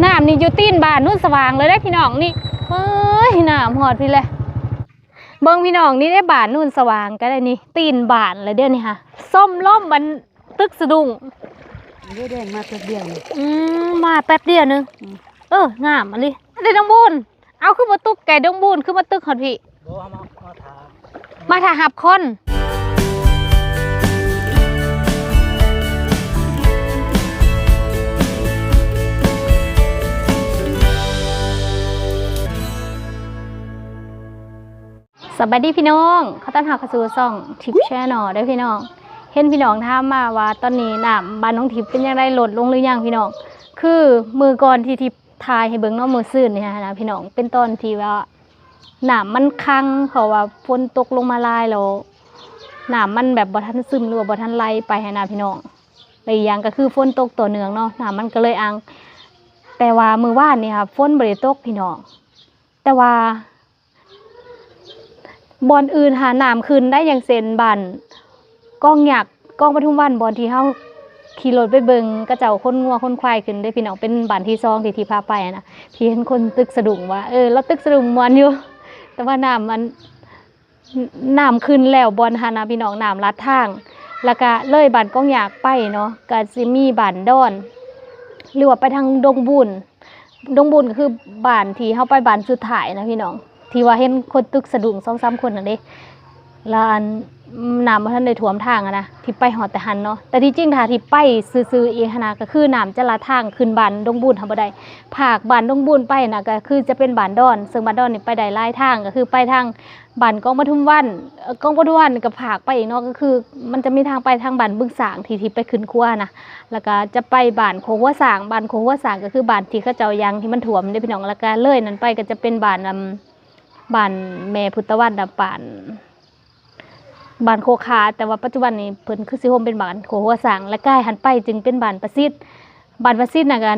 น้ำนี่อยู่ตีนบ้านนู่นสว่างเลยได้พี่น้องนี่เฮ้ยน้ำหอดพี่เลยเบิ้งพี่น้องนี่ได้บ้านนู่นสว่างก็ได้นี่ตีนบ้านเลยเดี๋ยวนี้ค่ะส้มล้มมันตึกสะดุ้งเยอะแดงมาแป๊บเดียวมาแป๊บเดียวนึงงามอะไรได้ดงบูนเอาขึ้นมาตุกไก่ดงบูนขึ้นมาตึกหอดพี่มาถ่าหับคนสวัสดีพี่น้องเขาต้อนรับเข้าสู่ช่องทิปแชนแนลด้วยพี่น้องเห็นพี่น้องถามมาว่าตอนนี้น้ำบ้านน้องทิพย์เป็นยังไงลดลงหรือยังพี่น้องคือมือก่อนที่ทิพย์ทายให้เบิ่งเนาะมือซื่นนี่นะพี่น้องเป็นตอนที่ว่าน้ำมันคังเพราะว่าฝนตกลงมาลายแล้วน้ำมันแบบบ่ทันซึมหรือว่าบ่ทันไหลไปให้นะพี่น้องและอีกอย่างก็คือฝนตกต่อเนื่องเนาะน้ำมันก็เลยอังแต่ว่ามือว่านนี่ค่ะฝนบ่ได้ตกพี่น้องแต่ว่าบอนอื่นหาน้ำคืนได้อย่างเซนบันกองหยักกองปทุมวันบอนที่เฮาขี่รถไปเบิงกระเจ้าคนงัวคนควายขึ้นได้พี่น้องเป็นบ้านที่ซองที่พาไปนะพี่เห็นคนตึกสะดุ้งว่าแล้วตึกสะดุ้งมวนอยู่แต่ว่าน้ำขึ้นแล้วบอนหานะพี่น้องน้ำลัดทางแล้วก็เลยบ้านกองหยักไปเนาะก็สิมีบ้านดอนหรือว่าไปทางดงบุญก็คือบ้านที่เฮาไปบ้านสุดท้ายนะพี่น้องที่ว่าเห็นคนตึกสะดุ้ง2-3คนนั่นเด้แล้วน้ำบ่ทันได้ท่วมทางอะนะที่ไปหอดแต่หันเนาะแต่ที่จริงถ้าที่ไปซื่อๆเองนะก็คือน้ำจะละทางขึ้นบ้านดงบุญทำบ่ได้ภาคบ้านดงบุญไปนะก็คือจะเป็นบ้านดอนซึ่งบ้านดอนนี่ไปได้หลายทางก็คือไปทางบ้านกองปทุมวันก็ภาคไปอีกเนาะก็คือมันจะมีทางไปทางบ้านบึงสางที่ไปขึ้นครัวนะแล้วก็จะไปบ้านโคกหัวสางบ้านโคกหัวสางก็คือบ้านที่เขาเจ้ายังที่มันท่วมได้พี่น้องแล้วก็เลยนั้นไปก็จะเป็นบ้านแม่พุทธวันบ้านโคคาแต่ว่าปัจจุบันนี้เพิ่นคือสิโฮมเป็นบ้านโคหัวสางและใกล้หันไปจึงเป็นบ้านประสิทธิ์น่ะก็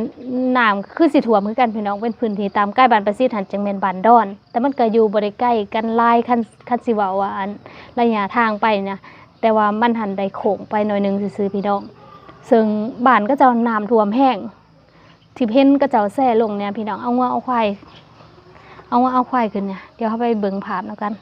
น้ำคือสิท่วมคือกันพี่น้องเป็นพื้นที่ตามใกล้บ้านประสิทธิ์หันจังแม่นบ้านดอนแต่มันก็อยู่บ่ได้ใกล้กันหลายคันสิว่าว่าระยะทางไปนะแต่ว่ามันหันได้โค้งไปหน่อยนึงซื่อๆพี่น้องซึ่งบ้านก็จะน้ำท่วมแห้งที่เห็นก็จะแซ่ลงเนี่ยพี่น้องเอางัวเอาควายขึ้นเนี่ยเดี๋ยวเขาไปเบิ่งภาพแล้วกัน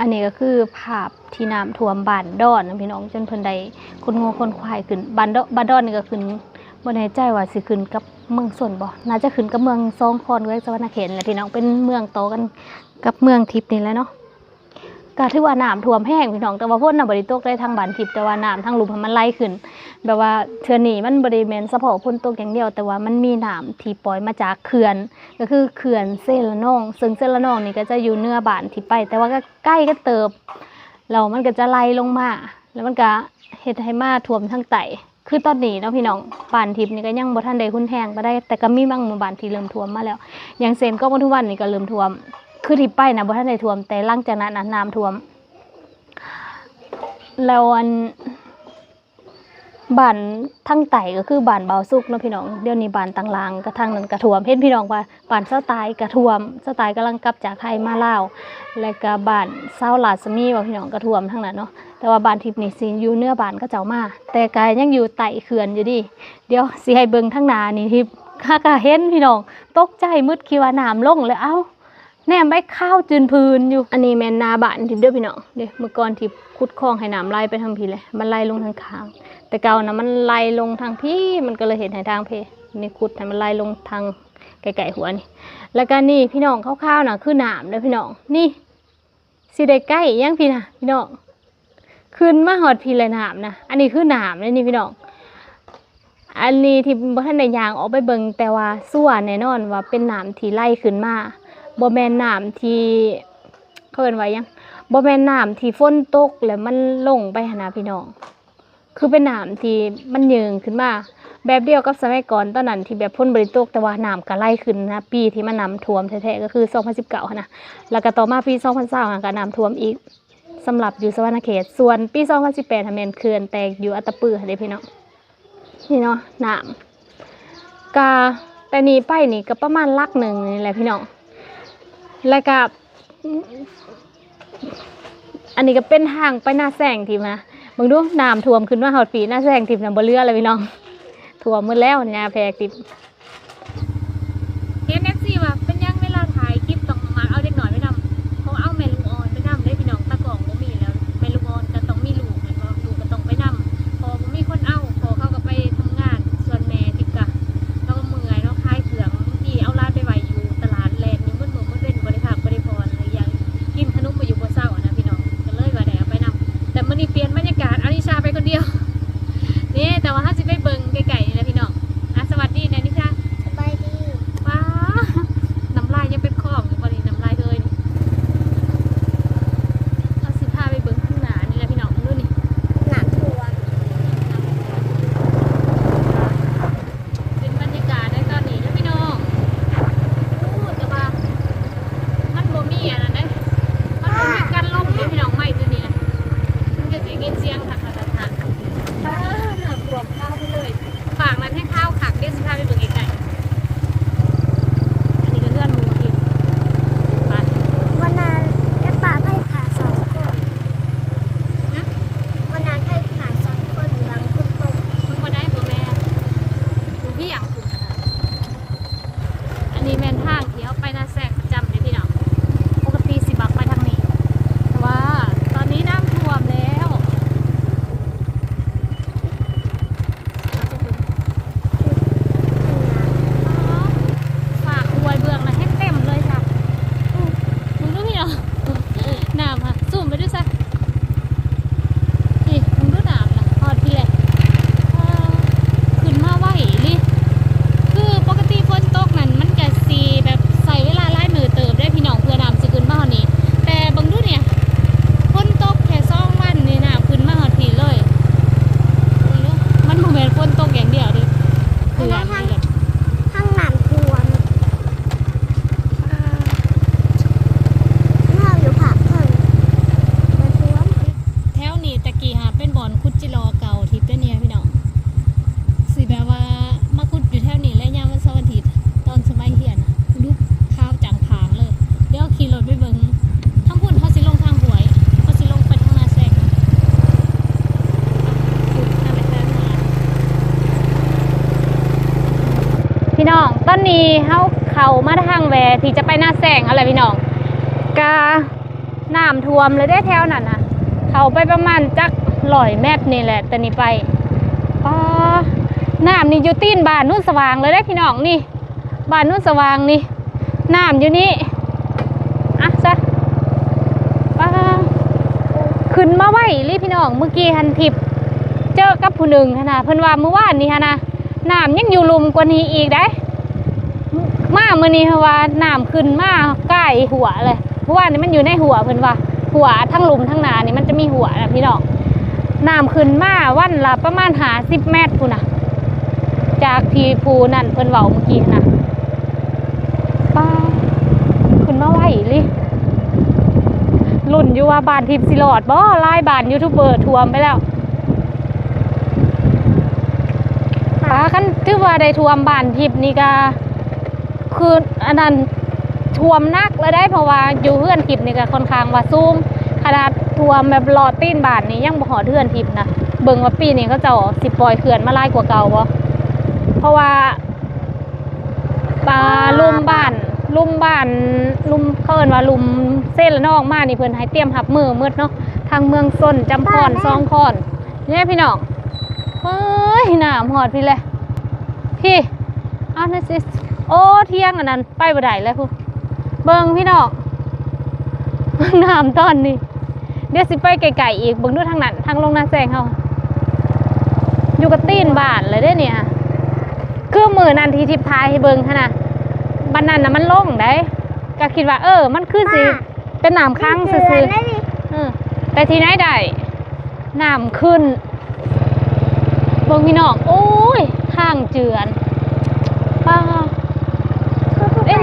อันนี้ก็คือภาพที่น้ำท่วมบ้านดอนพี่น้องจนเพิ่นได้คนงัวคนควายขึ้นบ้านดอนนี่ก็ขึ้นบ่แน่ใจว่าสิขึ้นกับเมืองสนบ่น่าจะขึ้นกับเมืองซองคอนเว้ยสวรรณเขตแหละพี่น้องเป็นเมืองโตกันกับเมืองทิพย์นี่แหละเนาะก็ถือว่าน้ำท่วมแห้งพี่น้องแต่ว่าฝนน่ะบ่ได้ตกได้ทางบ้านทิพย์แต่ว่าน้ำทางลุ่มมันไหลขึ้นแบบว่าเทื่อนี้มันบ่ได้แม่นเฉพาะฝนตกอย่างเดียวแต่ว่ามันมีน้ำที่ปล่อยมาจากเขื่อนก็คือเขื่อนเซละนองซึ่งเซละนองนี่ก็จะอยู่เหนือบ้านที่ไปแต่ว่าก็ใกล้ก็เติบแล้วมันก็จะไหลลงมาแล้วมันก็เฮ็ดให้มาท่วมทางใต้คือตอนนี้เนาะพี่น้องบ้านทิพย์นี่ก็ยังบ่ทันได้รุนแรงปานใดแต่ก็มีบางหมู่บ้านที่เริ่มท่วมมาแล้วอย่างเช่นก็ปทุมวันนี่ก็เริ่มท่วมคือที่ไปนะบ่ทันได้ท่วมแต่หลังจากนั้นน้ำท่วมแล้วบ้านทางใต้ก็คือบ้านเบาสุกเนาะพี่น้องเดี๋ยวนี้บ้านต่างลางก็ทางนั้นก็ท่วมเห็นพี่น้องว่าบ้านเซาตายก็ท่วมเซาตายกำลังกลับจากไทยมาลาวแล้วก็บ้านเซาลาดมีว่าพี่น้องก็ท่วมทั้งนั้นเนาะแต่ว่าบ้านทิพย์นี่สิอยู่เหนือบ้านเขาเจ้ามาแต่ก็ยังอยู่ใต้เขื่อนอยู่ดิเดี๋ยวสิให้เบิ่งทางหน้านี่ทิพย์ก็เห็นพี่น้องตกใจมึดคิดว่าน้ำลงแล้วเอ้าแหนมไปข้าวจืนพื้นอยู่อันนี้แม่นนาบ้านทิพย์เด้อพี่น้องเด้เมื่อก่อนทิพย์ขุดคลองให้น้ำไหลไปทางพี่เลยมันไหลลงทางข้างแต่เก่านะมันไหลลงทางพี่มันก็เลยเห็นทางเพนี่ขุดให้มันไหลลงทางไก่หัวนี่แล้วก็นี่พี่น้องข้าวๆน่ะคือน้ำเด้อพี่น้องนี่สิได้ใกล้ยังพี่นะพี่น้องขึ้นมาหอดพี่เลยน้ำนะอันนี้คือน้ำเลยนี่พี่น้อง อันนี้ที่บ่ทันได้ย่างออกไปเบิ่งแต่ว่าซั่วแน่นอนว่าเป็นน้ำที่ไหลขึ้นมาบ่แม่นน้ำที่เขาเอิ้นว่าหยังบ่แม่นน้ำที่ฝนตกแล้วมันลงไปหั่นน่ะพี่น้องคือเป็นน้ำที่มันเยิงขึ้นมาแบบเดียวกับสมัยก่อนตอนนั้นที่แบบฝนบ่ได้ตกแต่ว่าน้ำก็ไหลขึ้นนะปีที่มันน้ำท่วมแท้ๆก็คือ2019หั่นน่ะแล้วก็ต่อมาปี2020ก็น้ำท่วมอีกสำหรับอยู่สวรรณเขตส่วนปี2018แม่นเขื่อนแตกอยู่อัตตปือเด้พี่น้องนี่เนาะน้ำกาแต่นี่ไปนี่ก็ประมาณลักหนึ่งนี่แหละพี่น้องแล้วก็อันนี้ก็เป็นทางไปหน้าแสงทีมาบางดูน้ำท่วมขึ้นมาหอดปีหน้าแสงทีมน้ำบ่เรือเลยพี่น้องท่วมหมดแล้วเนี่ยแพรติดเห็น FC ว่าเป็นยังเวลาถ่ายคลิปต้องมาเอาเด็กหน่อยไปนำเขาเอาแม่ลูกอ่อนไปนำได้พี่น้องตะกล่องบ่มีแล้วแม่ลูกอ่อนก็ต้องมีลูกแล้วก็ลูกก็ต้องไปนำพอบ่มีคนเอาพอเขาก็ไปทำงานส่วนแม่ติดกะแล้วก็เมื่อยเนาะคลายเสืองที่เอาร้านไปไว้อยู่ตลาดแลนด์นี่มื้อมื้อเว้นบ่ได้พักบ่ได้พรอะไรอย่างกินขนมบ่อยู่บ่เช้านะพี่น้องก็เลยว่าได้เอาไปนำแต่มื้อนี้เปลี่ยนบรรยากาศเอานิชาไปคนเดียวนี่แต่ว่าเฮาสิไปเบิ่งไกลๆนี่แหละพี่น้องสวัสดีนะนิชาสบายดีว้าน้ำลายยังเป็นคอกอยู่บ่นี่น้ำลายเลยนี่เอาสิพาไปเบิ่งข้างหน้านี่แหละพี่น้องดูนี่หน้าทัวเป็นบรรยากาศในตอนนี้นะพี่น้องแต่ว่ามันบ่มีอันนั้นเด้มันบ่มีกันลมนี่พี่น้องไม่ตัวนี้นะมันจะได้ยินเสียงทักรวมข้าวไปเลยฝากนั้นให้ข้าวขักเดี๋ยวสิพาไปเบิ่งไกลๆอันนี้ก็เลื่อนมือพี่ไปวันนั้นแกป่าให้ขา2 คนนะวันนั้นให้ขา2 คนบางคนตกมันบ่ได้บ่แม่คุณพี่อย่างคุณอันนี้แม่นทางที่เอาไปหน้าแซกประจำเลยพี่น้องปกติสิบักไปทางนี้แต่ว่าตอนนี้น้ำท่วมแล้วฝากอวยเบื้องนะให้เต็มเลยค่ะมึงดูพี่เนาะน้ำค่ะซูมไปด้วยซะนี่มึงดูน้ำนะพอดพี่เลยขึ้นมาไหวลิคือปกติฝนตกนั่นมันจะสีแบบใส่เวลาไล่มือเติบได้พี่น้องเพื่อน้ำสิขึ้นมาหอดนี้แต่บังดูเนี่ยฝนตกแค่2 วันนี่น้ำขึ้นมาหอดพี่เลยมันบ่แม่นฝนตกอย่างเดียวดิคือน้ำนี่แหละข้างน้ำท่วมน้ำอยู่ผักเพิ่นแถวนี้ตะกี้หาเป็นบ่อนคุดจิรอเก่าทิพย์ได้เนี่ยพี่น้องสิแบบว่ามาคุดอยู่แถวนี้และยามวันเสาร์อาทิตย์ตอนสมัยเรียนลูกข้าวจังผางเลยเดี๋ยวขี่รถไปเบิ่งทั้งพุ่นเขาสิลงทางหวยเขาสิลงไปทางนาแซงนะพี่น้องตอนนี้เขามาทางแวที่จะไปหน้าแซงอะไรพี่น้องกาน้ำท่วมเลยได้แถวนั้นนะเขาไปประมาณจัก100 เมตรนี่แหละแต่นี่ไปน้ำนี่อยู่ตีนบ้านนุ่นสว่างเลยได้พี่น้องนี่บ้านนุ่นสว่างนี่น้ำอยู่นี่อ่ะซะขึ้นมาไหวรีพี่น้องเมื่อกี้หันทิพย์เจอกับผู้หนึ่งนะเพิ่นว่าเมื่อวานนี้ฮะนะน้ำยังอยู่ลุมกว่านี้อีกได้มาเมื่อนี้ว่าน้ำขึ้นมาใกล้หัวเลยเพราะว่านี่มันอยู่ในหัวเพิ่นว่าหัวทั้งลุมทั้งนานี่มันจะมีหัวนะพี่น้องน้ำขึ้นมาวันละประมาณ50 เมตรพูนะจากที่ภูนั่นเพิ่นเว้าเมื่อกี้นะป้าขึ้นมาไหวลิลุ่นอยู่ว่าบ้านทิพย์สิรอดบ่ลายบ้านยูทูบเบอร์ท่วมไปแล้วป้าคันถือว่าได้ท่วมบ้านทิพย์นี่ก็คืออันนั้นท่วมนักเลยได้เพราะว่าอยู่เฮือนทิพย์นี่ก็ค่อนข้างว่าสูงขนาดท่วมแบบหลอดตีนบ้านนี่ยังบ่หอดเฮือนทิพย์นะเบิ่งว่าปีนี้เขาเจ้าสิปล่อยเขื่อนมาหลายกว่าเก่าบ่เพราะว่าลุ่มบ้านเขาเอิ้นว่าลุ่มเส้นละนอกมานี่เพิ่นให้เตรียมรับมือมืดเนาะทางเมืองส้นจำพร2 คอนนี่พี่น้องเฮ้ยน้ำหอดพี่เลยพี่เอานั่นสิโอ้เที่ยงอันนั้นไปบ่ได้แล้วพูเบิ่งพี่น้องน้ำตอนนี้เดี๋ยวสิไปไกลๆอีกเบิ่งดูทางนั้นทางลงนาแซงเฮาอยู่กับตีนบ้านเลยเด้เนี่ย มือนั่นที่ทิพทายให้เบิ่งหั่นน่ะบัดนั้นน่ะมันลงได้ก็คิดว่ามันคือสิเป็นน้ำค้างซื่อๆแต่ที่ไหนได้น้ำขึ้นเบิ่งพี่น้องโอ้ยทางเจือนป้า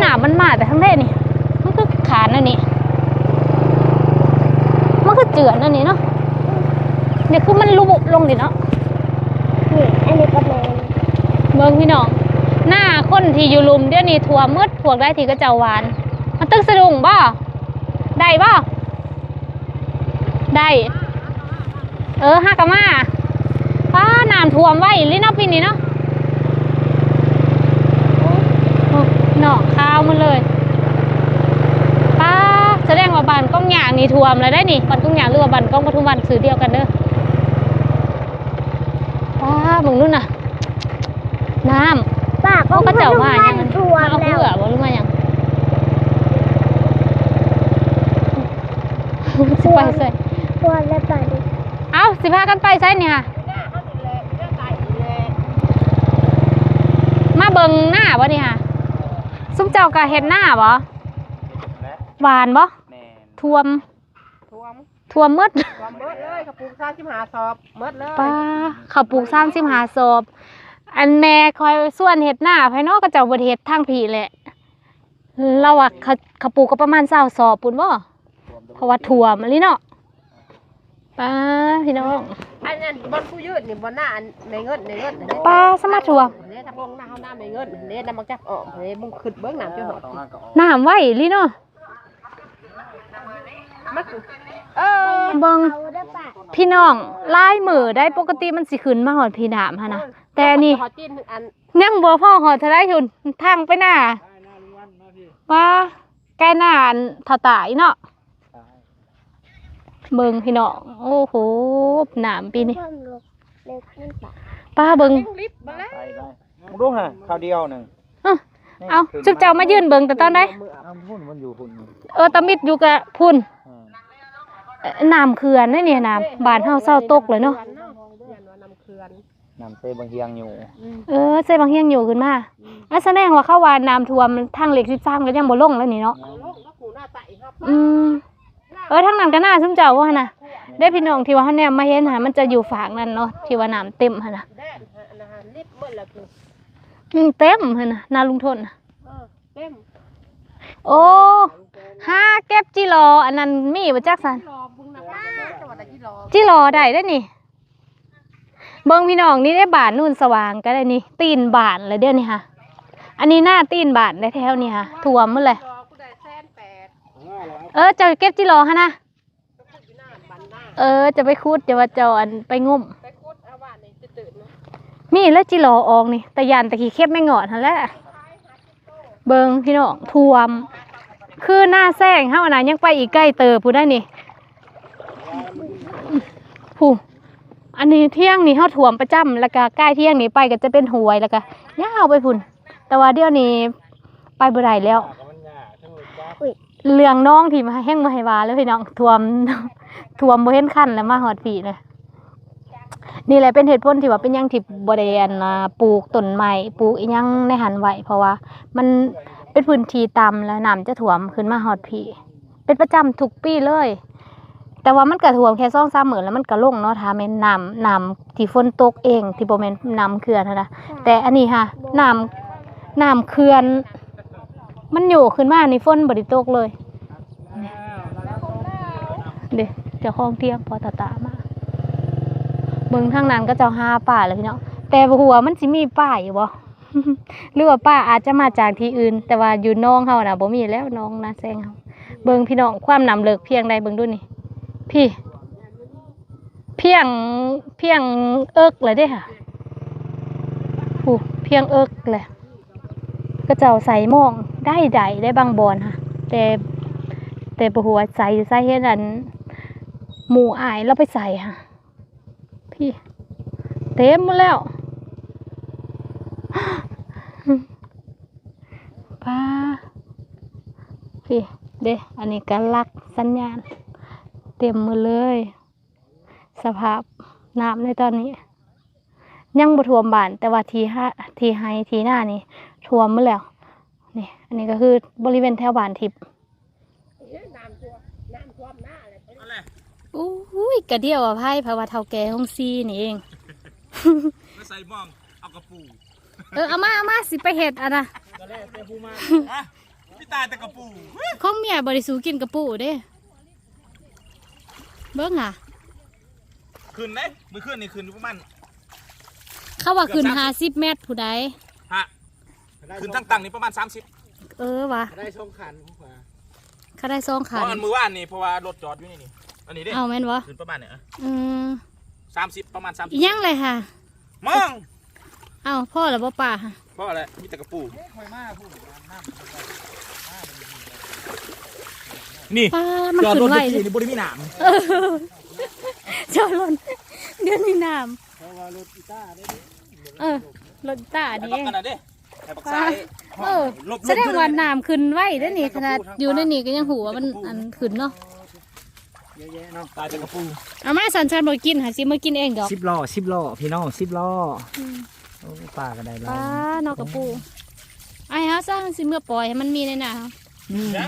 น้ำมันมาแต่ทั้งเด้นี่มันคือขานอันนี้มันคือเจือนอันนี้เนาะเนี่ยคือมันลุบลงดิเนาะนี่อันนี้ก็แมน เบิ่งพี่น้องหน้าคนที่อยู่ลุมเดี๋ยวนี้ทั่วมืดพวกได้ที่ก็เจ้าหวานมันตึกสะดุ้งบ่ได้บ่ได้ฮากะมาป้าน้ำท่วมไว้ลิเนาะปีนี้เนาะเนาะข้าวมันเลยป้าแสดงว่าบ้านก้องหยางนี่ท่วมแล้วได้นี่บ้านก้องหยางหรือว่าบ้านก้องปทุมวันสื่อเดียวกันเด้อป้าเบิ่งนู่นน่ะน้ำ ป้าก็ ก็เจ้าว่ายัง ท่วม เอา แล้ เพื่ ว อบ่รู้มายังสิไปใส่ ท่วมแล้วป่าดิ เอาสิพากันไปใส่นี่ค่ะมาเบิ่งหน้าบ่นี่ค่ะซุมเจ้าก็เฮ็ดหน้าบ่หวานบ่ท่วมหมด ความเบิดเลยกระปุก35 สอบเบิดเลย ป้าข้าวปลูก35ศพอันแม่คอยส่วนเฮ็ดหน้าภายนอกก็เจ้าบ่ได้เฮ็ดทางผีแหละเราว่าข้าวปลูกก็ประมาณ20ศพปุ่นบ่เพราะว่าท่วมอะลิเนาะป้าพี่น้อง อันนั้นบนผู้ยืดนี่บนหน้าอันในเงินป้าสมาท่วม เนี่ยถ้าพงหน้าเฮาหน้าในเงินเนี่ยน้ำมักจับออกเนี่ยมึงขึ้นเบิ่งน้ำจะหอด น้ำไว้ลิเนาะ มันคือเบิ่ง เอาได้ป่ะ พี่น้องลายมือได้ปกติมันสิขึ้นมาหอดพี่น้ำหั่นน่ะแต่อันนี่ หอดจีนถึงอัน ยังบ่พอหอดเท่าไรหุ่นทางไปหน้าว่าใกล้หน้าอันเท่าตายเนาะเบิ่งพี่น้องโอ้โหน้ำปีนี้ ท่วมลงเร็วขึ้นป่ะ ป้าเบิ่ง ลิฟต์มาแล้ว มึงดูฮะข้าวเดียวหนึ่ง เอาจุ๊บเจ้ามายืนเบิ่งแต่ตอนใด พุ่นมันอยู่พุ่น ตะมิดอยู่กับพุ่นน้ำเขื่อนนี่เนี่ยน้ำบ้านเฮาเศร้าตกเลยเนาะ น้ำเซบางเฮียงอยู่ ใส่บางเฮียงอยู่ขึ้นมาแสดงว่าเข้าว่าน้ำท่วมทางเหล็ก13ก็ยังบ่ลงแล้วนี่เนาะทางนั้นก็น่าสนใจว่าหั่นน่ะได้พี่น้องที่ว่าเฮาแนมมาเห็นหามันจะอยู่ฝากนั่นเนาะที่ว่าน้ำเต็มหั่นน่ะเต็มหั่นน่ะนาลุงทนน่ะ เต็ม โอ้หาเก็บจิรออันนั้นมีบ่จักซั่น รอบุ้งนะจังหวัดที่รอ จิรอได้เด้อนี่เบิ่งพี่น้องนี่ได้บ้านนู่นสว่างก็ได้นี่ตีนบ้านเลยเด้อนี่ค่ะอันนี้หน้าตีนบ้านได้แถวนี่ค่ะท่วมหมดเลย รอกูได้180,000 จะเก็บจิรอหั่นน่ะจะไปขุดจะว่าเจ้าอันไปงุ่ม ไปคุดเอาว่านี่จะตื่นนะ มีแล้วจิรอออกนี่แต่ยันตะขี้เข็บไม่งอดหั่นแหละเบิ่งพี่น้องท่วมคือหน้าแซงเฮาน่ะยังไปอีกใกล้เติบผู้ได้นี่ผู้อันนี้เที่ยงนี่เฮาท่วมประจำแล้วก็ใกล้เที่ยงนี่ไปก็จะเป็นห้วยแล้วก็ยาวไปพุ่นแต่ว่าเดี๋ยวนี้ไปบ่ได้แล้วเรื่องน้องที่มาแห้งมาให้ว่าแล้วพี่น้องท่วม ท่วมบ่เห็นคันแล้วมาฮอดพี่เลยนี่แหละเป็นเหตุผลที่ว่าเป็นหยังที่บ่ได้อันปลูกต้นไม้ปลูกอีหยังในหันไว้เพราะว่ามันเป็นพื้นที่ต่ำแล้วน้ำจะท่วมขึ้นมาฮอดพี่เป็นประจำทุกปีเลย แต่ว่ามันก็ท่วมแค่2-3 มื้อแล้วมันก็ลงเนาะถ้าแม่นน้ำที่ฝนตกเองที่บ่แม่นน้ำเขื่อนนะแต่อันนี้ค่ะน้ำเขื่อนมันโยกขึ้นมานี่ฝนบ่ได้ตกเลยเด้เจ้าของเที่ยงพอตามาเบิ่งทางนั้นก็เจ้าหาป่าแล้วพี่น้องแต่บ่ฮู้ว่ามันสิมีป่าอยู่บ่ หรือว่าป่าอาจจะมาจากที่อื่นแต่ว่าอยู่น้องเฮาน่ะบ่มีแล้วน้องนาแซงเฮาเบิ่งพี่น้องความน้ำเลิกเพียงใดเบิ่งดูนี่พี่เพียงเอิกเลยเด้ค่ะผู้เพียงเอิกเลยก็เจ้าใส่หม้องได้บางบอนค่ะแต่บ่ฮู้ว่าใส่เฮ็ดอันหมู่อ้ายเราไปใส่ค่ะพี่เต็มหมดแล้ว ป้าพี่เด้อันนี้ก็ลักสัญญาณเต็มมือเลยสภาพน้ำในตอนนี้ ยังบ่ท่วมบ้านแต่ว่าที่ไฮที่หน้านี่ท่วมหมดแล้วนี่อันนี้ก็คือบริเวณแถวบ้านทิพย์ น้ำท่วมหน้าเลย อะไร อุ้ยกระเดี่ยวอภัยเพราะว่าเฒ่าแก่ห้องซีนี่เอง มาใส่หม่องเอากระปู เอามาสิไปเฮ็ดอ่ะนะ ก็แล้วแต่ผู้มาฮะพี่ตาแต่กระปู ของเมียบ่ได้สู้กินกระปูเด้เบิ่งอ่ะ ขึ้นได้มือขึ้นนี่ขึ้นอยู่ประมาณ เขาว่าขึ้น50เมตรผู้ใด ฮะขึ้นตั้งๆนี่ประมาณ30 ว่ะ ได้ช่องขัน เขาได้2 เพ คัน ราะอันมือว่านนี่เพราะว่ารถจอดอยู่นี่อันนี้เด้ เอาแม่นบ่ ขึ้นประมาณเนี่ย อืม 30ประมาณ อีหยังเลยค่ะ 30มอง เอาพ่อแล้วบ่ป้าค่ะ เพราะอะไรมีแต่กระปูนี่ ป้ามัน จอด ขึ้ รถ นไว้ เมื่อกี้นี่บ่ได้มีหนาม จอดรถเดือนนี้น้ำ เพราะว่ารถกีตาร์ได้ รถตา ไอ้ ดี บักกันน่ะเด้ไอ้บักทราย ลบ แสดงว่าน้ำขึ้นไว้เด้อนี่ขนาดอยู่ในนี่ก็ยังหูว่ามันอันขึ้นเนาะ เยอะแยะเนาะ ตายแต่กระปู เอามาสันชันบ่กินหาสิมากินเองดอก 10 ล้อพี่น้อง10 ล้อโอ้ป้าก็ได้แล้ว ป้านอกกระปูไอ้เฮาสร้างสิเมื่อปล่อยให้มันมีในน่ะครับ นะ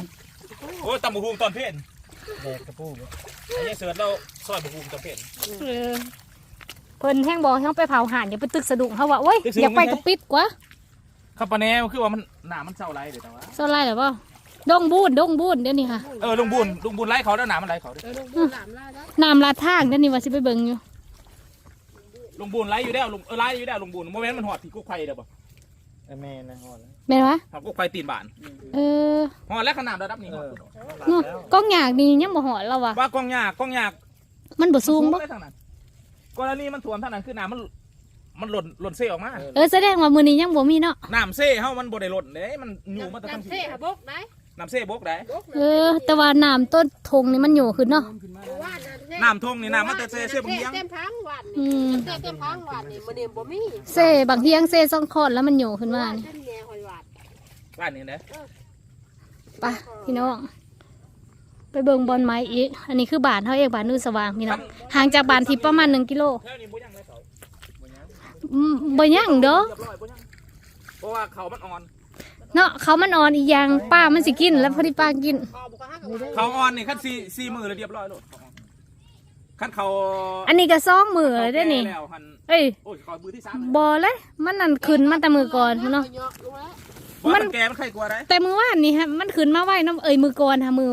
โอ้ยตำบักหุ่งตอนเพลน แดกกระปู ไอ้ยายเสิร์ชเราซอยบักหุ่งตอนเพลน เออเพิ่นแห้งบอกให้เฮาไปเผาห่านอย่าไปตึกสะดุ้งเฮาว่าโอ๊ยอยากไปกระปิดกว่า ข้าวปลาแหนมคือว่ามันหนามันเศร้าไรเดี๋ยวแต่ว่า โซไล่หรือเปล่าดงบูนเดี๋ยวนี้ค่ะ ลุงบุญไล่เขาแล้วหนามันไล่เขาด้วย น้ำลาดทางเดี๋ยวนี้ว่าสิไปเบิ่งอยู่ ลุงบุญไล่อยู่แล้วไล่อยู่แล้วลุงบุญโมเมนต์มันหอดที่กุ๊กไข่เด้อบ่ แม่นะฮอด แม่นวะ หอดกุ๊กไข่ตีนบาน เออ หอดแล้วขนาดระดับนี้หอด เนาะกล้องหยากนี่ยังบ่หอดแล้วว่ะ ว่ากองยาก มันบ่สูงบ่ ได้ทางนั้นกรณีมันท่วมทางนั้นคือน้ำมันหล่นเซ่ออกมา แสดงว่ามื้อนี้ยังบ่มีเนาะ น้ำเซ่เฮามันบ่ได้หล่นเด้มันอยู่มาแต่ทั้ง น้ำเท่บกได้ น้ำเซ่บกได้ แต่ว่าน้ำต้นทงนี่มันอยู่ขึ้นเนาะ ว่า น้ำท่วมนี่น้ำมันแต่เซ่บางเฮียง เต็มพังวัน อื นี่ ม เต็มพังวันนี่มันเดียบ่มี เซ่บางเฮียงเซ่ซ่องคอนแล้วมันอยู่ขึ้นมานี่ เส้นแง่หอยหวาน บ้านนี้นะ ไปพี่น้องไปเบิ่งบอลไม้อีกอันนี้คือบ้านเฮาเองบ้านนู่นสว่างพี่น้องห่างจากบ้านทิพย์ประมาณ1 กิโล แถวนี้บ่ยังเลยเขา บ่ยังเด้อ เรียบร้อยบ่ยังเพราะว่าเขามันอ่อน เนาะเขามันอ่อนอีกอย่างป้ามันสิกินแล้วพอดีป้ากิน คอบุกห้างกับ เขาอ่อนนี่ขั้นสี่มือเลยเรียบร้อยโลดขั้นเขา อันนี้ก็ซ่องมือเลยเด้อนี่ แล้วหัน เอ้ย โอ้ยเขามือที่3 บ่เลยมันนั่นขึ้นมาแต่มือก่อนเนาะ มันแกมันใครกลัวได้ แต่มือว่านนี่ฮะมันขึ้นมาไว้เนาะมือก่อนค่ะมือ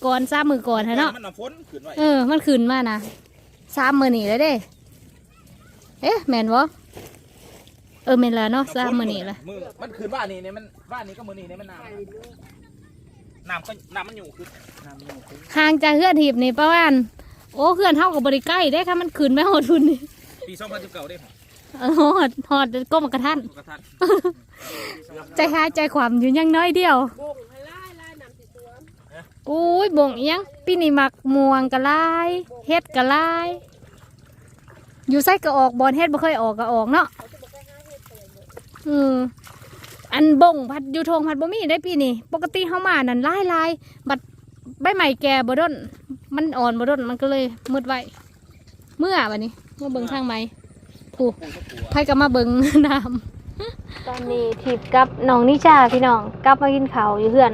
ก่อน3 มือก่อนฮะเนาะ มันน้ำฝนขึ้นไว้ มันขึ้นมานะ3 มื้อนี้แล้วเด้เอ๊ะแม่นบ่แม่นแล้วเนาะ3 มื้อนี้ละ มือมันขึ้นบ้านนี่เนี่ยมันบ้านนี้ก็มือนี่เนี่ยมันน้ำมันอยู่คือน้ำมันอยู่คือ ห่างจากเฮือนหีบนี่ประมาณโอ้เฮือนเฮาก็บ่ได้ใกล้เด้ค่ะมันขึ้นไปฮอดพุ่นนี่ ปี2019ได้ ฮอดก้มกระทัน กระทัน ใจหายใจความอยู่ยังน้อยเดียว บงให้ไล่น้ำติดตัว อุ้ยบ่งอิหยังปีนี้มักม่วงกะลายเฮ็ดกะลายอยู่ไสก็ออกบอนเฮ็ดบ่เคยออกก็ออกเนาะอันบ่งพัดอยู่ทงพัดบ่มีได้ปีนี้ปกติเฮามานั่นลายบัดใบใหม่แก่บ่ด้นมันอ่อนบ่ด้นมันก็เลยมืดไว้เมื่อบัดนี้มาเบิ่งทางไหมผู้ไผก็มาเบิ่ง น้ำตอนนี้ทิพย์กับน้องนิชาพี่น้องกลับมากินข้าวอยู่เฮือน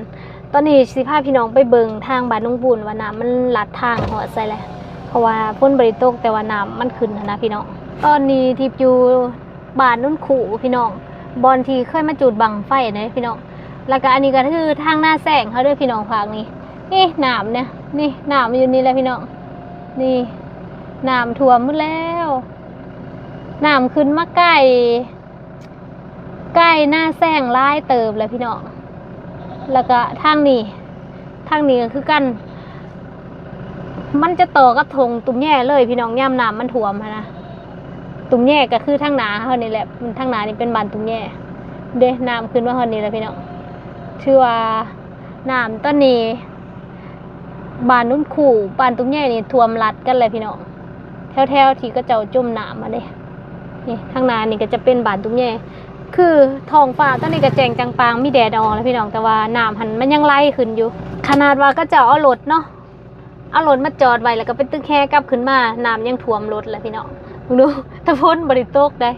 ตอนนี้สิพาพี่น้องไปเบิ่งทางบ้านลุงบุญว่าน้ำมันลัดทางหอดใส่แหละเพราะว่าฝนบ่ได้ตกแต่ว่าน้ำมันขึ้นหั้นนะพี่น้องตอนนี้ทิพย์อยู่บ้านนุ่นขู่พี่น้องบอนที่เคยมาจุดบังไฟนะพี่น้องแล้วก็อันนี้ก็คือทางหน้าแสงเขาด้วยพี่น้องภาคนี้นี่น้ำเนี่ยนี่น้ำอยู่นี่แหละพี่น้องนี่น้ำท่วมหมดแล้วน้ำขึ้นมาใกล้หน้าแสงลายเติบเลยพี่น้องแล้วก็ทางนี้ก็คือกันมันจะต่อกับทงตุ้มแย่เลยพี่น้องย่ำน้ำมันท่วมนะตุ้มแย่ก็คือทางหนาเขานี่แหละทางหนานี่เป็นบานตุ้มแย่เด้น้ำขึ้นมาเขานี่แหละพี่น้องชื่อว่าน้ำต้นนี้บานนุ่นขู่บานตุ้มแย่นี่ท่วมรัดกันเลยพี่น้องแถวที่ก็เจ้าจุ่มน้ำมาเลยนี่ทางหนานี่ก็จะเป็นบานตุ้มแย่คือท้องฟ้าตอนนี้ก็แจ้งจังปางมีแดดออกแล้วพี่น้องแต่ว่าน้ำหันมันยังไล่ขึ้นอยู่ขนาดว่าก็จะเอารถเนาะเอารถมาจอดไว้แล้วก็เป็นตึกแค่กลับขึ้นมาน้ำยังท่วมรถเลยพี่น้องดูตะพ้นบริโตกได้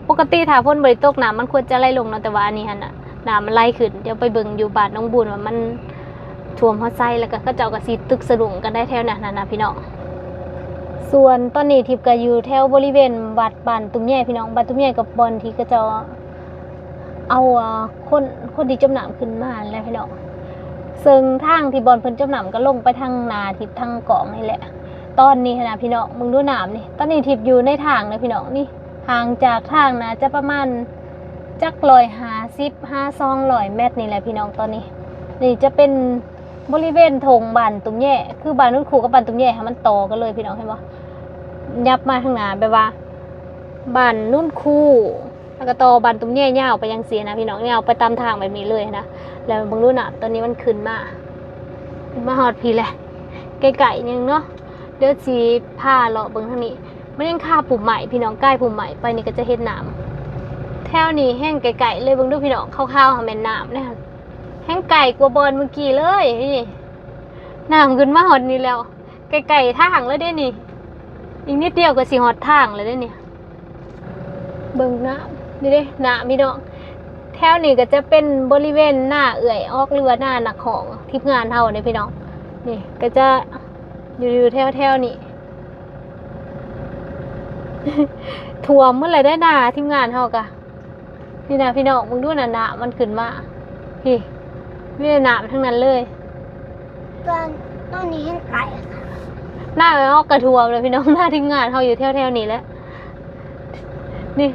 ปกติถ้าฝนบ่ได้ตกน้ำมันควรจะไหลลงเนาะแต่ว่าอันนี้หั่นน่ะน้ำมันไหลขึ้นเดี๋ยวไปเบิ่งอยู่บ้านน้องบุญว่ามันท่วมฮอดไซแล้วก็เขาเจ้าก็สิตึกสะดุ้งกันได้แถวนั้นน่ะพี่น้องส่วนตอนนี้ทิพย์ก็อยู่แถวบริเวณวัดบ้านตุ้มแย่พี่น้องบ้านตุ้มแย่กับบอนที่เขาเจ้าเอาคนที่จมน้ำขึ้นมาแล้วพี่น้องซึ่งทางที่บอนเพิ่นจมน้ำก็ลงไปทางนาทิพย์ทางเกาะนี่แหละตอนนี้นะพี่น้องมึงดูน้ำนี่ตอนนี้ทิพย์อยู่ในทางนะพี่น้องนี่ห่างจากทางนะจะประมาณจัก150-200 เมตรนี่แหละพี่น้องตอนนี้นี่จะเป็นบริเวณทงบ้านตุ้มแย่คือบ้านนุ่นคูกับบ้านตุ้มแย่มันต่อกันเลยพี่น้องเห็นบ่ยับมาทางหน้าแบบว่าบ้านนุ่นคูแล้วก็ต่อบ้านตุ้มแย่ยาวไปยังเสียนะพี่น้องยาวไปตามทางแบบนี้เลยนะแล้วเบิ่งดูน้ำตอนนี้มันขึ้นมาฮอดพี่แหละไกลๆนึงเนาะเดี๋ยวสิพาเลาะเบิ่งทางนี้มันยังคาปุ่มใหม่พี่น้องใกล้ปุ่มใหม่ไปนี่ก็จะเห็นน้ำแถวนี้แห้งไกลๆเลยเบิ่งดูพี่น้องคร่าวๆหาแม่นน้ำเนี่ยแห้งไก่กว่าบอนเมื่อกี้เลยนี่น้ำขึ้นมาหอดนี่แล้วไก่ทางแล้วเด้นี่อีกนิดเดียวก็สิหอดทางเลยเด้นี่เบิ่งน้ำนี่เด้น้ำพี่น้องแถวนี้ก็จะเป็นบริเวณหน้าเอื่อยออกหรือว่าหน้าหนักของทีมงานเฮาเนี่ยพี่น้องนี่ก็จะอยู่แถวนี้ ท่วมเมื่อไรได้หน้าทีมงานเฮากะนี่นะพี่น้องมึงดูน่ะมันขึ้นมาพี่ไม่ได้น้ำทั้งนั้นเลยตอนนี้เห็นไก่ค่ะ หน้าเอากระท่วมเลยพี่น้องหน้าทีมงานเขาอยู่แถวๆนี้แหล้วนี่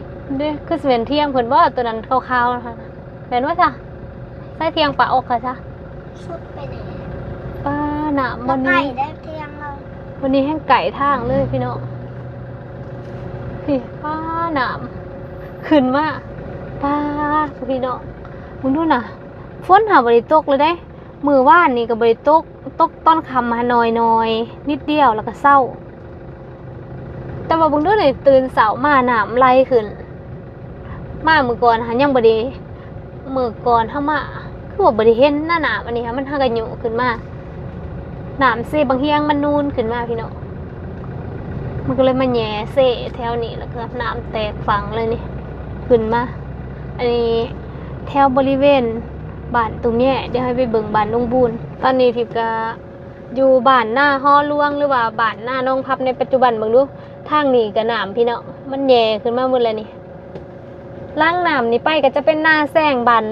คือเสวนเที่ยงเพิ่นว่าตัวนั้นขาวๆนะคะแม่นว่าจ้ะใส่เที่ยงปะออกค่ะจ้ะ ชุดไปไหน ป้าหน้า วั วัน น ไก่ นี้ ได้เที่ยงเรา วันนี้แห้งไก่ทางเลยพี่น้องพี่ป้าหน้าขึ้นมาป้าพี่น้องมึงดูน่ะฝนหาบริตกเลยได้มือว่านนี่กับบริตกตอนคำมาหน่อยนิดเดียวแล้วก็เศร้าแต่ว่าบึงดูนี่ตื่นเสาร์มาหนามไหลขึ้นมามือก่อนหายังบดีมือก่อนเข้ามาคือว่าบริเห็นหน้าหนามอันนี้ค่ะมันหากันอยู่ขึ้นมาหนามเซบางเฮียงมันนูนขึ้นมาพี่น้องมันก็เลยมาแย่เซแถวนี้แล้วก็น้ำแตกฝังเลยนี่ขึ้นมาอันนี้แถวบริเวณบ้านตุ้มแย่เดี๋ยวให้ไปเบิ่งบ้านลุงบูนตอนนี้ทิพย์ก็อยู่บ้านหน้าฮอลวงหรือว่าบ้านหน้าน้องพับในปัจจุบันเบิ่งดูทางนี้ก็น้ำพี่น้องมันแย่ขึ้นมาหมดเลยนี่ล่างน้ำนี่ไปก็จะเป็นหน้าแซงบ้าน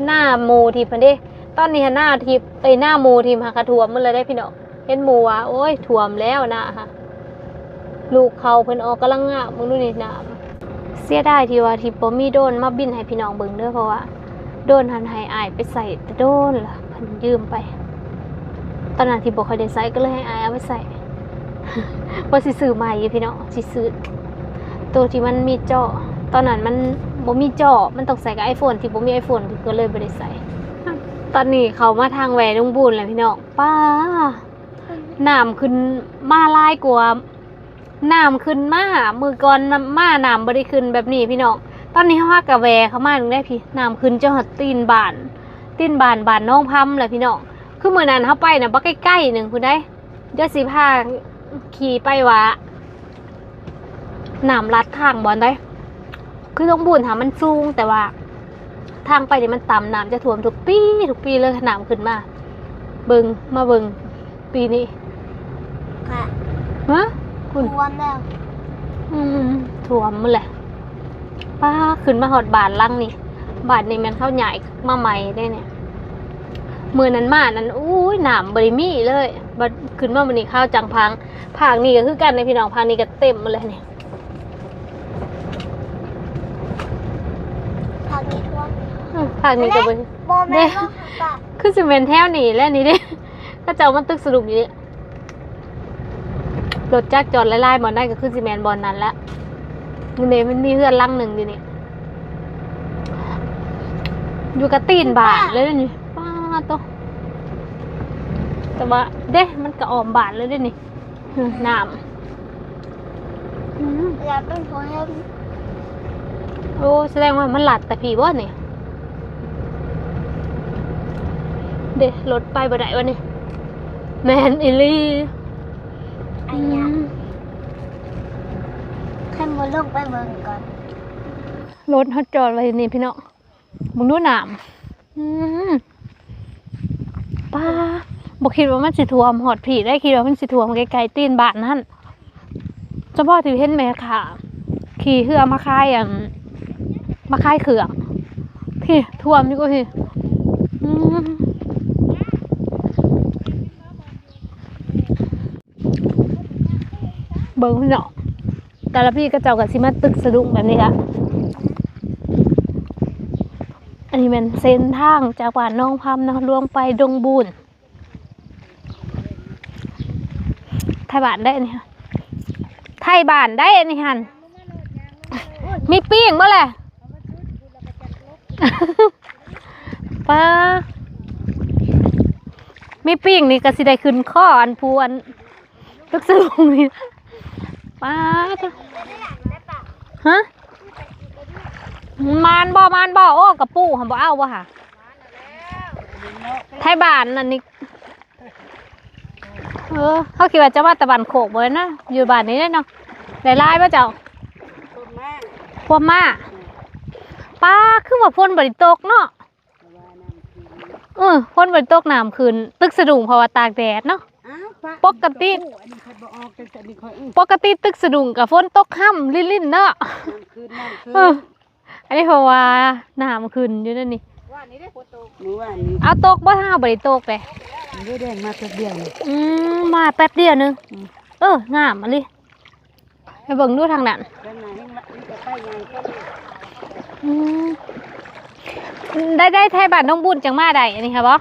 หน้าโมทิพย์พันเด้ตอนนี้หน้าทิพย์หน้าโมทิพย์หากระท่วมหมดเลยได้พี่น้องเห็นโมว่าโอ้ยท่วมแล้วนะค่ะลูกเขาเพิ่นออกกำลังงะมึงดูนี่น้ำเสียดายที่ว่าทิพย์บ่มีโดรนมาบินให้พี่น้องเบิ่งเด้อเพราะว่าโดนหันให้อายไปใส่แต่โดนล่ะเพิ่นยืมไปตอนนั้นที่บ่ค่อยได้ใส่ก็เลยให้อายเอาไปใส่ ว่าสิซื้อใหม่อยู่พี่น้องสิซื้อตัวที่มันมีจอตอนนั้นมันบ่มีจอมันต้องใส่กับ iPhone ที่บ่มี iPhone ก็เลยบ่ได้ใส่ ตอนนี้เขามาทางแหวนลุงบุญแล้วพี่น้องป้าน้ำขึ้นมาหลายกว่าน้ำขึ้นมามือก่อนมาน้ำบ่ได้ขึ้นแบบนี้พี่น้องตอนนี้เขาว่ากะแวเขามาถึงได้พี่น้ำขึ้นจะหดตีนบานน้องพัมเลยพี่น้องคือมือนั้นเขาไปนะบ่ใกล้ๆหนึ่งคุณได้เดี๋ยวสิพาขี่ไปวะน้ำลัดทางบอลได้คือต้องบุญค่ะมันสูงแต่ว่าทางไปเนี่ยมันต่ำน้ำจะท่วมทุกปีเลยน้ำขึ้นมาเบิ่งปีนี้ ค่ะ ฮะคุณ ท่วมแล้ว ท่วมหมดแหละป้าขึ้นมาหอดบาทลังนี่บาทนี่มันเข้าใหญ่มาใหม่ได้เนี่ยมือนั้นมานั้นอุ้ยหนามบริมีเลยบัดขึ้นมาวันนี้ข้าวจังพังภาคนี้ก็คือกันในพี่น้องภาคนี้ก็เต็มมาเลยเนี่ย ทางนี้ท่วม ภาคนี้ก็บริ โมแม่ก็ปะ คือสิเมนแถวนี่แล้วนี่เด้ก็จะเอามันตึกสรุปอยู่นี่รถจักรจอดไล่ๆบอลได้ก็คือสิเมนบอลนั้นละนี่มันมีเพื่อนลังหนึ่งอยู่นี่อยู่กับตีนบาทเลยนี่ป้าโตแต่ว่าเด้มันก็ออมบาทเลยนี่น้ำ อยากเป็นคนให้ โอ้แสดงว่ามันหลัดแต่ผีบ่เนี่ยเด้รถไปบ่ได้วะนี่แมนอิลี่ ไอ้ยาขึ้นมาลงไปเบิ่งก่อน รถเขาจอดไว้นี่พี่น้องมึงดูน้ำป้าบอกคิดว่ามันสิท่วมหอดผีได้คิดว่ามันสิท่วมไกลๆตีนบ้านนั่นเจ้าพ่อถือเห็นไหมค่ะขี่เหือมาคายมาคายเขืองพี่ท่วมนี่ก็พี่เบิ้งพี่น้องแต่ละพี่ก็เจ้ากับซิมาตึกสะดุ้งแบบนี้ละอันนี้เป็นเส้นทางจากบ้านน้องพำนะคะลวงไปดงบูนไทยบ้านได้นี่ค่ะไทยบ้านได้นี่ฮันมีปิ้งบ่แหละป้ามีปิ้งนี่ก็สิได้ขึ้นข้ออันพูอันตึกสะดุ้งนี่ป้าฮะมานบ่โอ้กระปูหำบ่เอาบ่ค่ะไทยบ้านนั่นนี่เขาคิดว่าจะว่าตะบันโขกบ่นะอยู่บ้านนี้ได้เนาะได้ลายป่ะเจ้าพวกมาป้าคือว่าพ่นบริตกเนาะพ่นบริตกน้ำคืนตึกสะดุ้งเพราะว่าตากแดดเนาะปกติตึกสะดุ้งกับฝนตกค่ำลิ่นๆเนาะอันนี้เพราะว่าน้ำคืนอยู่นั่นนี่เอาตกบ่ท่าบริตกเลยมาแป๊บเดียวมาแป๊บเดียวนึงงามมาเลยไปเบิ่งดูทางนั้นได้ไทยบ้านน้องบุญจังมาได้อันนี้ค่ะบอ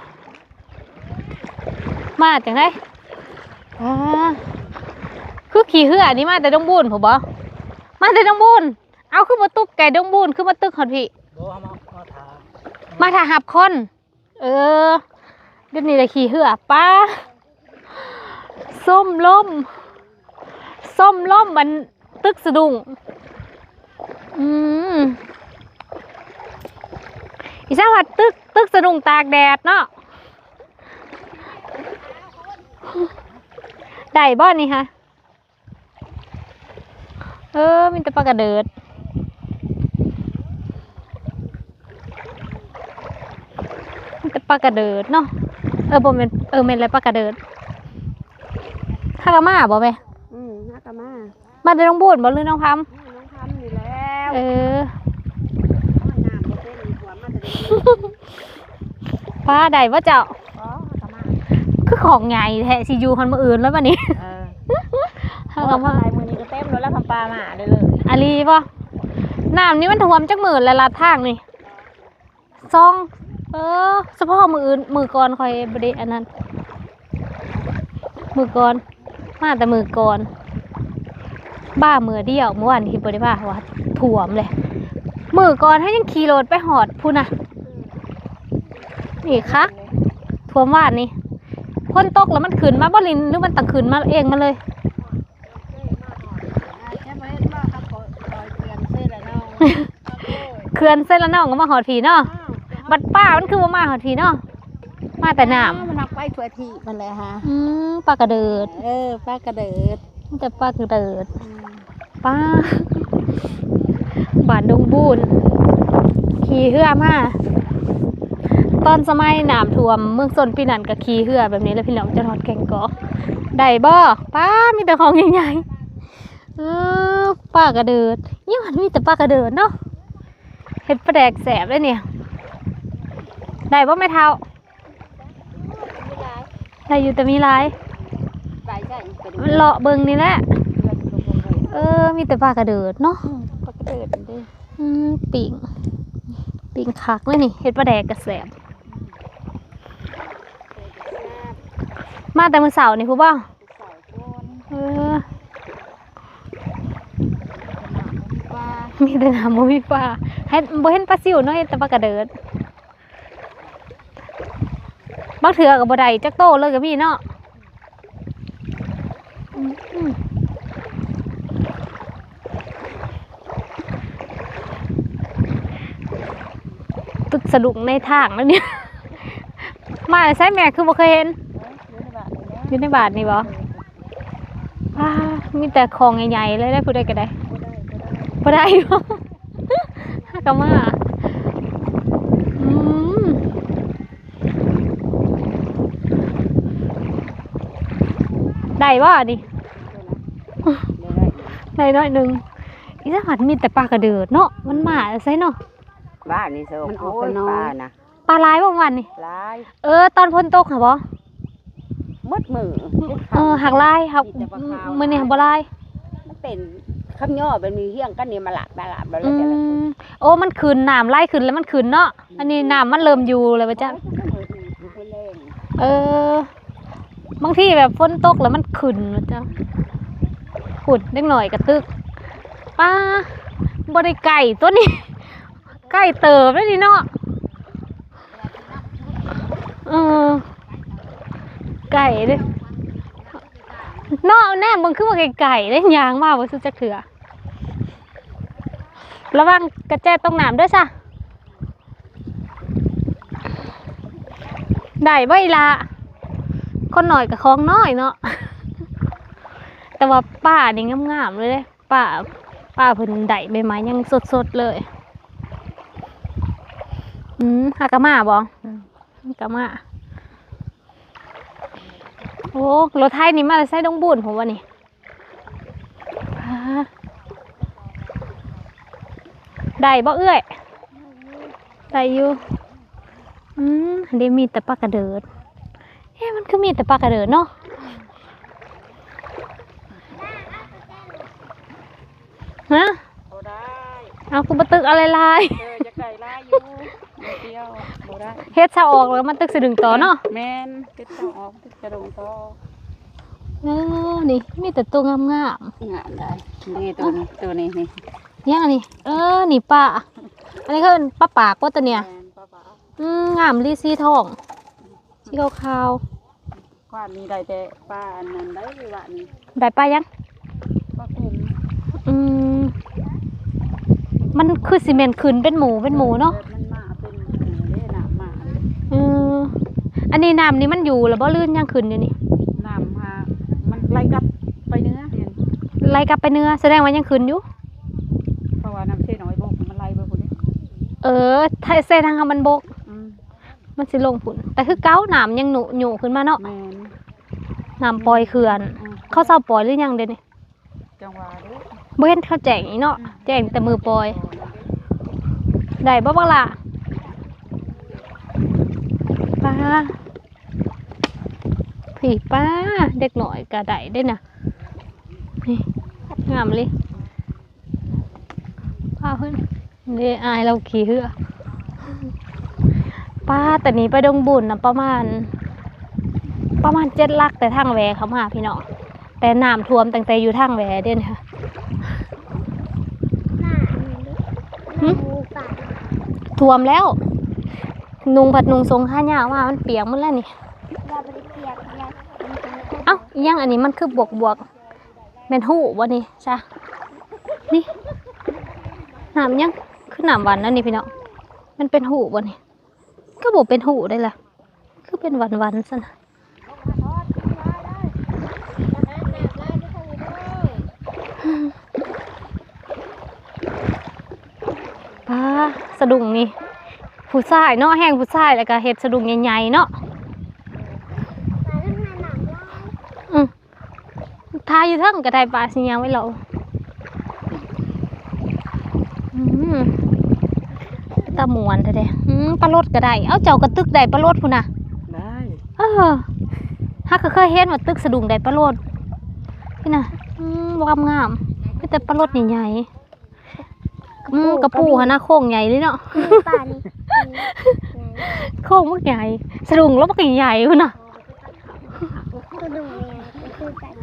มาจังได้คือขี่เหืออันนี้มาแต่น้องบุญผมบอมาแต่น้องบุญเอาขึ้นมาตุกไก่น้องบุญขึ้นมาตึกหอดพี่มาถ่าหับคนเดี๋ยวนี้เลยขี่เหือป้าส้มล้มมันตึกสะดุ้งอีสานว่าตึกสะดุ้งตากแดดเนาะได้บ่นี่ฮะมีแต่ปลากระเดิดเนาะบ่แม่นแม่นอะไรปลากระเดิดข้ากะมาบ่แม่ข้ากะมาได้น้องบูนบ่หรือน้องพำอยู่แล้วป้าได้บ่เจ้าคือของใหญ่แท้สิอยู่คันมื้ออื่นแล้วบัดนี้ข้ากะมามื้อนี้ก็เต็มรถแล้วปลามาได้เลย อาลีบ่น้ำนี่มันท่วมจักมื้อแล้วลาดทางนี่เฉพาะมื้ออื่นมื้อก่อนค่อยบ่ได้อันนั้นมื้อก่อนมาแต่มื้อก่อนบ้ามื้อเดียวเมื่อวานที่บ่ได้ว่าว่าท่วมเลยมื้อก่อนให้ยังขี่รถไปหอดพุ่นน่ะนี่คักท่วมวานนี่ฝนตกแล้วมันขึ้นมาบ่ลินหรือมันตั้งขึ้นมาเองมาเลยเขื่อนเส้นละน้องก็มาหอดผีเนาะบัดป้ามันคือว่ามาหอดผีเนาะมาแต่น้ำมันนักไปทั่วที่มันเลยฮะปลากระเดิดปลากระเดิดแต่ปลากระเดิดป้าบ้านดงบูนขี่เหือมาตอนสมัยน้ำท่วมเมืองซนปีนันกับขี่เหือแบบนี้แล้วพี่น้องจะทอดแกงกอได้บ่ป้ามีแต่ของใหญ่ๆปลากระเดิดนี่มันมีแต่ปลากระเดิดเนาะเห็ดปลาแดกแสบเลยเนี่ยได้บ่แม่เท้าได้อยู่แต่มีลายเลาะเบิงนี่แหละมีแต่ปลากระเดิดเนาะปลากระเดิดดิปิ่งคักเลยนี่เห็ดปลาแดกกระแสบมาแต่มื้อเสาร์นี่พูดบ่มีแต่น้ำบ่มีปลาให้บ่เห็นปลาซิวเนาะเห็นแต่ปลากระเดิดบางเถื่อกับบ่ได้จักโตเลยกับพี่เนาะตึกสะดุ้งในทางแล้วเนี่ยมาใช้แม่คือบ่เคยเห็นอยู่ในบาทนี่บ่มีแต่ของใหญ่ๆเลยได้ผู้ใดก็ได้บ่ได้บ่ กะมาอืมได้บ่นี่ได้น้อยหนึงอีสานมีแต่ปลากระเดิดเนาะมันมาใส่เนาะ บ้านนี่โซ่มันออกไปนอนนะ ปลาลายบ่วันนี่ ลาย ตอนพ้นตกค่ะบ่ มืดมือ หักลายหักมื้อนี้หักบ่ลาย มันเป็นคำย่อเป็นมีเฮี้ยงกันนี่มาหลับแล้ว อื แต่ละคน มโอ้มันขึ้นน้ำไล่ขึ้นแล้วมันขึ้นเนาะอันนี้น้ำมันเริ่มอยู่เลยป่ะจ๊ะบางทีแบบฝนตกแล้วมันขึ้นป่ะจ๊ะขุดเล็กหน่อยกระตึกป้าบ่ได้ไก่ตัวนี้ ไก่เติบได้นี่เนาะไก่เด้เนาะแน่มึงคือว่าไก่ได้ยางมากว่าซื้อจักเถื่อระวังกระแจตรงน้ำด้วยจ้ะได้บ่อีละคนหน่อยกับคลองน้อยเนาะ แต่ว่าป้านี่งามๆเลยเด้ป้าเพิ่นได้ใบไม้ยังสดๆเลยหากะมาบ่หากะมาโอ้รถไทยนี่มาใส่ดงบุญผมว่านี่ได้บ่เอื้อยได้อยู่เดี๋ยวมีแต่ปลากระเดิดมันคือมีแต่ปลากระเดิดเนาะฮะ โบได้ เอาคุณมาตึกอะไรลาย จะไก่ลายอยู่เดียวโบได้ เฮ็ดซะออกแล้วมันตึกสะดึงต่อเนาะ แมนติดต่อออกติดกระดงต่อ นี่มีแต่ตัวงาม งานได้ดีตัวนี้นี่ ๆยังอันนี้นี่ป้าอันนี้ก็เป็นป้าปากว่าตัวเนี้ย แมนป้าป๋าง ามลีสีทองสีขาว กว่านี้ได้แต่ป้าอันนั้นได้ว่านี่ ๆได้ป้ายัง ป้าคุม มันคือซีเมนต์ขึ้นเป็นหมูเนาะ มันมาเป็นเล่น้ำมา อันนี้น้ำนี่มันอยู่แล้วบ่ลื่นยังขึ้นอยู่นี่ น้ำมามันไล่กลับไปเนื้อเรียน ไล่กลับไปเนื้อแสดงว่ายังขึ้นอยู่ เพราะว่าน้ำเช่น้อยบกมันไล่ไปคนนี้ ถ้าเส้นทางมันบกมันสิลงผุนแต่คือเก้าน้ำยังหนูขึ้นมาเนาะ แมน น้ำปล่อยเขื่อนเขาเศร้าปล่อยหรือยังเดี๋ยวนี้ จังหวะนี้ บ่เห็นเขาแจงอีเนาะแจงแต่มือปล่อยได้บ่บักล่ะป้าผีป้าเด็กหน่อยก็ได้ได้น่ะนี่งามเลยป้าเพิ่นนี่อายเราขี่เหือป้าแต่นี้ไปดงบุญนะประมาณ7 ลักแต่ทางแหวเขามาพี่น้องแต่น้ำท่วมตั้งแต่อยู่ทางแหวเด่นค่ะ หน้าอันนี้หน้าหมูป่า ท่วมแล้วนุงผัดนุงทรงข้าหญ้าว่ามันเปียกหมดแล้วนี่ เราไปเปียกแล้ว เอ้าอีหยังอันนี้มันคือบวกแม่นหูบ่นี่จ้ะนี่น้ำยังคือน้ำหวานนั่นนี่พี่น้องมันเป็นหูบ่นี่ก็บอกเป็นหูได้ล่ะคือเป็นหวานซะนะป้าสะดุ้งนี่ผู้ชายเนาะแห้งผู้ชายแล้วก็เฮ็ดสะดุ้งใหญ่ๆเนาะทาอยู่เทั้งกระไดปลาสิยังไว้เราตะหมวนแท้ๆปลาลดก็ได้เอาเจ้ากระตึกได้ปลาลดพุ่นน่ะ ได้ ฮักก็เคยเห็นว่าตึกสะดุ้งได้ปลาลดพี่น่ะงามๆมีแต่ปลาลดใหญ่ๆกระปูหนนะโค้งใหญ่เลยเนาะ ป่านี่ โค้งมักใหญ่สะดุ้งแล้วมักใหญ่พุ่นน่ะ ก็ดูเนี่ยคือกัน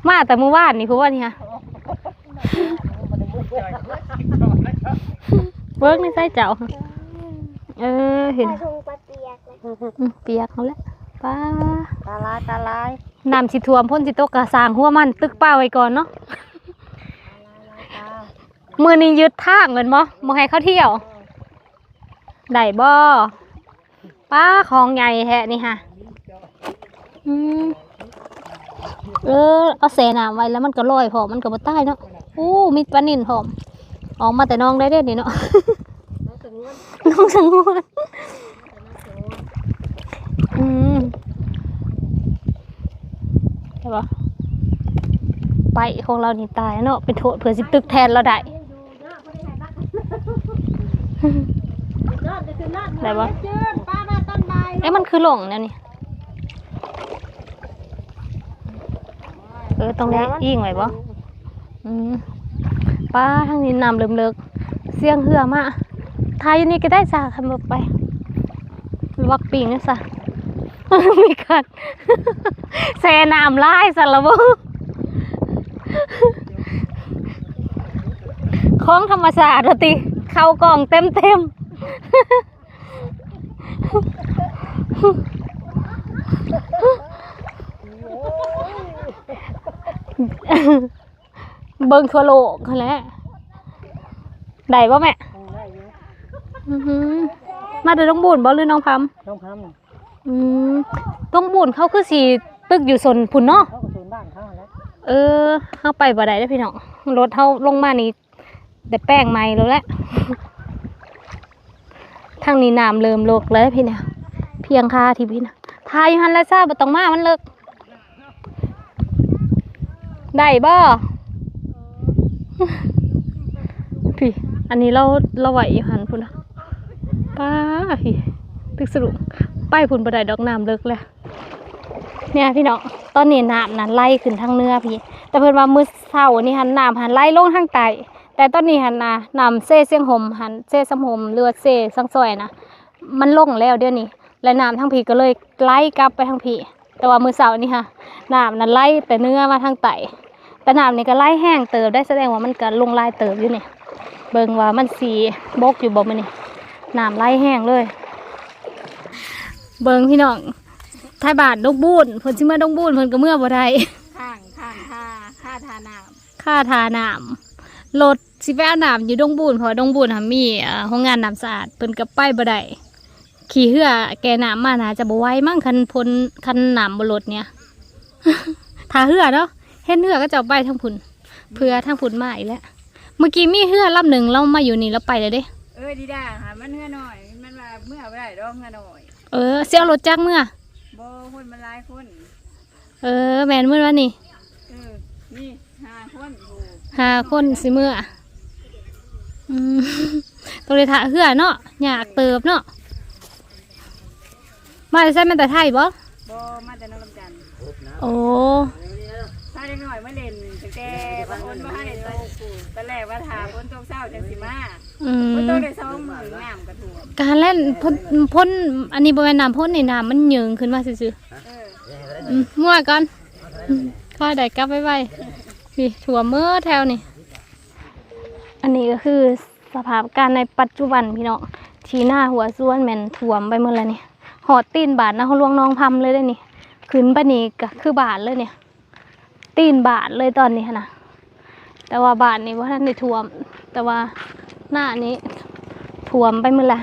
มาแต่เมื่อวานนี่คือว่านี่ฮะเบิกในไส้เจ้าเห็น ปลาทงปลาเปียกเลย เปียกเขาแล้วป้า ตาลาย น้ำสิท่วมพ่นสิตกกระสางหัวมันตึกป้าไว้ก่อนเนาะมือนี้ยึดทางเงินบ่ให้เขาเที่ยวได้บ่ป้าของใหญ่แท้นี่ฮะเอาแสน้ำไว้แล้วมันก็ลอยพอมันก็บ่ตายเนาะมีปลานิ่นพร้อม ออกมาแต่น้องได้เด้นี่เนาะ น้องสงวน น้องสังวนอืมใช่ปะไปของเรานี่ตายเนาะเป็นโทษเผื่อสิตึกแทนเราได้ ได้ปะ ป้ามาต้นใบ เอ้มันคือหลงเนี่ยนี่ต้องได้อิ่งไว้ปะป้าทางนี้น้ำเลิกเสียงเหือมาทายอยู่นี่ก็ได้จ้าคันบอกไปวักปิงนี่ซะ มีกัน แซ่น้ำลายซะละบ่ ของธรรมชาติว่าติเข้ากล่องเต็ม เบิ่งทั่วโลกนั่นแหละได้บ่แม่ ได้อยู่ อื้อหือมาแต่ต้องบุญบ่หรือน้องพำ น้องพำ ต้องบุญเขาคือสิตึกอยู่สนพุ่นเนาะ เขาก็ศูนย์บ้านเขาแล้ว เฮาไปบ่ได้เด้อพี่น้องรถเฮาลงมานี่ได้แป้งใหม่แล้วแหละ ทางนี้น้ำเริ่มลกแล้วพี่เนี่ยเพียงค่าที่พี่นะทายอยู่หั่นแล้วซ่าบ่ต้องมามันเลิกได้บ่ พี่อันนี้เราไหวอยู่หันพุ่นนะป้าพี่ตึกสรุปไปพุ่นบ่ได้ดอกน้ำเลิกแล้วเนี่ยพี่น้องตอนนี้น้ำนั้นไล่ขึ้นทางเนื้อพี่แต่เพิ่นว่ามื้อเช้านี่หันน้ำหันไล่ลงทางใต้แต่ตอนนี้หันน้ำเซ่เสียงห่มหันเซ่ซ้ำห่มเรือเซ่สังซอยนะมันลงแล้วเดี๋ยวนี้และน้ำทางพี่ก็เลยไล่กลับไปทางพี่แต่ว่ามื้อเช้านี่ค่ะน้ำนั้นไล่แต่เนื้อมาทางใต้แต่น้ำนี่ก็ไล่แห้งเติบได้แสดงว่ามันก็ลงลายเติบอยู่นี่เบิ่งว่ามันสีบกอยู่บ่มื้อนี้น้ำไล่แห้งเลยเบิ่งพี่น้องท้ายบาทดงบูนเพิ่นสิมาดงบูนเพิ่นก็เมื่อบ่ได้ ข้างค่าทาน้ ค่าทาน้ำรถสิไปเอาน้ำอยู่ดงบูนเพราะดงบูนค่ะมีโรงงานน้ำสะอาดเพิ่นก็ไปบ่ได้ขี่เหือแกน้ำมาน่าจะบ่ไหวมั้งคันน้ำบ่รถเนี่ย ถ้าเหือเนาะเห็นเหือก็จะเอาไปทางพุ่นเพื่อทางพุ่นมาอีกแล้วเมื่อกี้มีเหือลำหนึ่งเรามาอยู่นี่แล้วไปเลยเด้ ดีด้าค่ะมันเงื่อหน่อยมันว่าเมื่อไม่ได้ดอกเงื่อหน่อย เสียรถจักรเมื่อ บ่คนมันหลายคน แมนเมื่อวานนี่ นี่5 คนอยู่ 5 คนสิเมื่ออืม ต้องเลยถ่าเหือเนาะอยากเติบเนาะมาใช่มาแต่ไทยบ่ บ่มาแต่นครจันทร์ โอ้ ถ้าเด็กหน่อยมาเล่นตั้งแต่บางคนบ่ให้ตกตอนแรกว่าถาฝนตกเช้าจังสิมาฝนตกได้2 มื้อน้ำก็ท่วม การเล่นพ่นอันนี้บริเวณน้ำพ่นในน้ำมันเหยิงขึ้นมาซื่อๆมั่วก่อนค่อยได้กลับไปพี่ถั่วเมื่อแถวนี่อันนี้ก็คือสภาพการในปัจจุบันพี่น้องทีหน้าหัวส่วนแมนถ่วมไปหมดแล้วนี่หอดตีนบาทนะเขาลวงน้องพำเลยได้นี่ขึ้นไปนี่ก็คือบาทเลยเนี่ยตีนบาทเลยตอนนี้นะแต่ว่าบาทนี้ว่าท่านได้ถ่วมแต่ว่าหน้านี้ถ่วมไปหมดแล้ว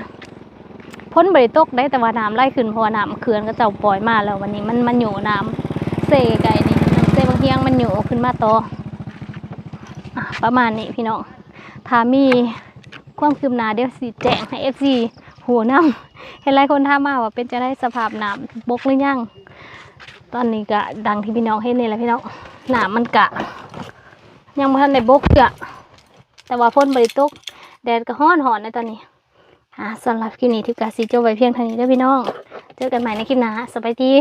พ้นบริตกได้แต่ว่าน้ำไล่ขึ้นเพราะว่าน้ำเขื่อนก็เจ้าปล่อยมาแล้ววันนี้มันอยู่น้ำเซ่ไก่นี่เซ่บางเฮียงมันอยู่ขึ้นมาต่อประมาณนี้พี่น้องถ้ามีความคืบหน้าเดี๋ยวสิแจ้งให้ FC หัวน้ำเห็นหลายคนถามมาว่าเป็นจะได้สภาพน้ำบกหรือยังตอนนี้ก็ดังที่พี่น้องเห็นนี่แหละพี่น้องน้ำมันกะยังบ่ทันได้บกเกะแต่ว่าพ้นบริตกแดดก็ฮ้อนหอนในตอนนี้สำหรับคลิปนี้ที่กาซีโจไว้เพียงเท่านี้เด้อพี่น้องเจอกันใหม่ในคลิปหน้าสบายดี